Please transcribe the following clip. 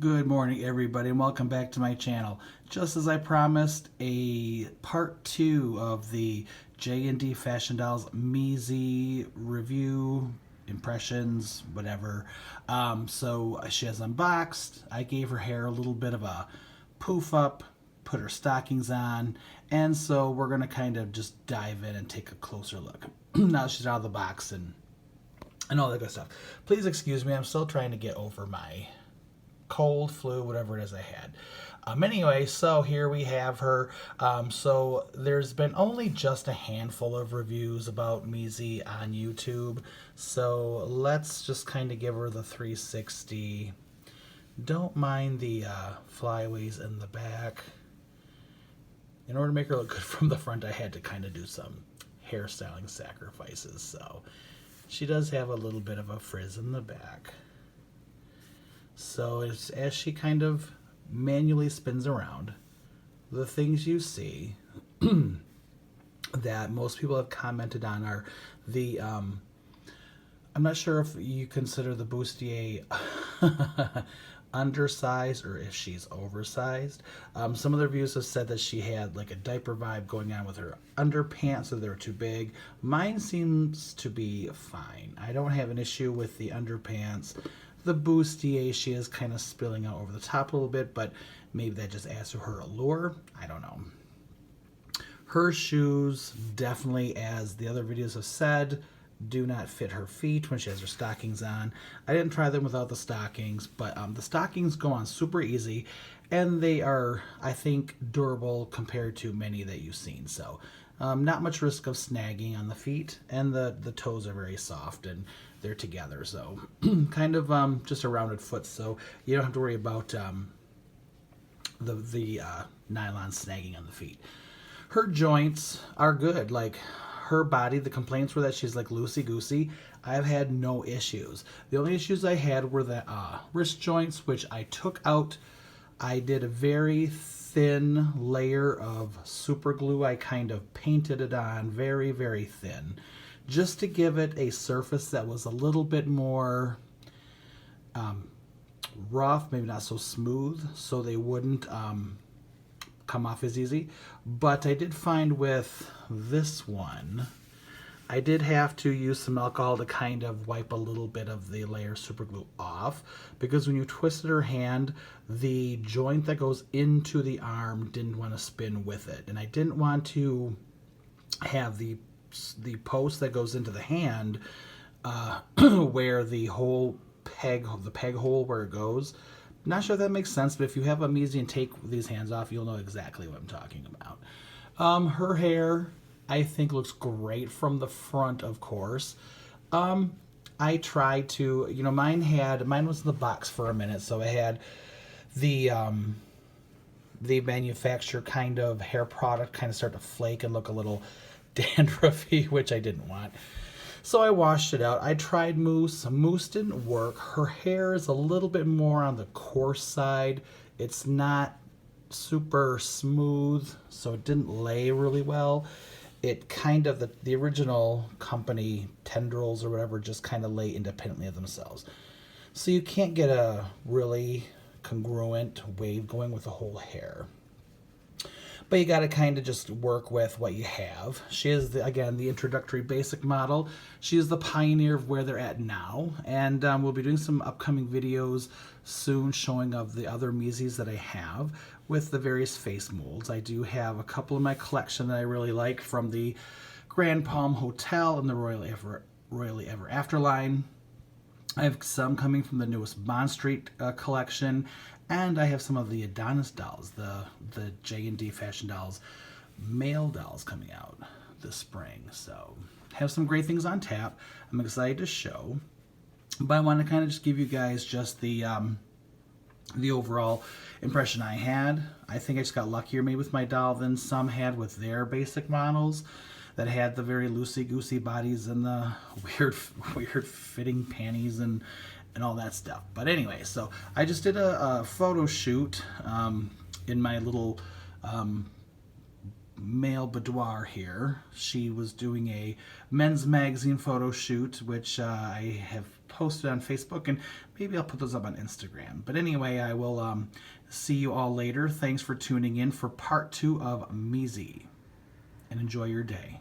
Good morning, everybody, and welcome back to my channel. Just as I promised, a part 2 of the J&D Fashion Dolls Mizi review, impressions, whatever. So she has unboxed. I gave her hair a little bit of a poof up, put her stockings on, and so we're going to kind of just dive in and take a closer look. Now she's out of the box and all that good stuff. Please excuse me, I'm still trying to get over my cold, flu, whatever it is I had. Anyway, so here we have her. So there's been only just a handful of reviews about Mizi on YouTube. So let's just kind of give her the 360. Don't mind the flyaways in the back. In order to make her look good from the front, I had to kind of do some hairstyling sacrifices. So she does have a little bit of a frizz in the back. So as she kind of manually spins around, the things you see that most people have commented on are the, I'm not sure if you consider the bustier undersized or if she's oversized. Some of the reviews have said that she had like a diaper vibe going on with her underpants, so they're too big. Mine seems to be fine. I don't have an issue with the underpants. The bustier, she is kind of spilling out over the top a little bit, but maybe that just adds to her allure. I don't know. Her shoes, definitely, as the other videos have said, do not fit her feet when she has her stockings on. I didn't try them without the stockings, but the stockings go on super easy, and they are, I think, durable compared to many that you've seen. So not much risk of snagging on the feet, and the toes are very soft and they're together, so kind of just a rounded foot, so you don't have to worry about the nylon snagging on the feet. Her joints are good. Like her body, the complaints were that she's like loosey-goosey. I've had no issues. The only issues I had were the wrist joints, which I took out. I did a very thin layer of super glue. I kind of painted it on very, very thin, just to give it a surface that was a little bit more rough, maybe not so smooth, so they wouldn't come off as easy. But I did find with this one, I did have to use some alcohol to kind of wipe a little bit of the layer super glue off, because when you twisted her hand, the joint that goes into the arm didn't want to spin with it, and I didn't want to have the post that goes into the hand where the whole peg hole where it goes. Not sure if that makes sense, but if you have a Mizi and take these hands off, you'll know exactly what I'm talking about. Her hair, I think, looks great from the front, of course. I tried to, mine was in the box for a minute, so I had the manufacturer kind of hair product kind of start to flake and look a little dandruffy, which I didn't want. So I washed it out. I tried mousse. Mousse didn't work. Her hair is a little bit more on the coarse side. It's not super smooth, so it didn't lay really well. It kind of, the original company tendrils or whatever just kind of lay independently of themselves. So you can't get a really congruent wave going with the whole hair. But you got to kind of just work with what you have. She is, again, the introductory basic model. She is the pioneer of where they're at now. And we'll be doing some upcoming videos soon showing of the other Mizis that I have with the various face molds. I do have a couple in my collection that I really like from the Grand Palm Hotel and the Royally Ever After line. I have some coming from the newest Bond Street collection, and I have some of the Adonis dolls, the J&D Fashion Dolls male dolls coming out this spring. So have some great things on tap. I'm excited to show, but I want to kind of just give you guys just the overall impression I had. I think I just got luckier maybe with my doll than some had with their basic models that had the very loosey-goosey bodies and the weird fitting panties and all that stuff. But anyway, so I just did a photo shoot in my little male boudoir here. She was doing a men's magazine photo shoot, which I have posted on Facebook, and maybe I'll put those up on Instagram. But anyway, I will see you all later. Thanks for tuning in for part 2 of Mizi, and enjoy your day.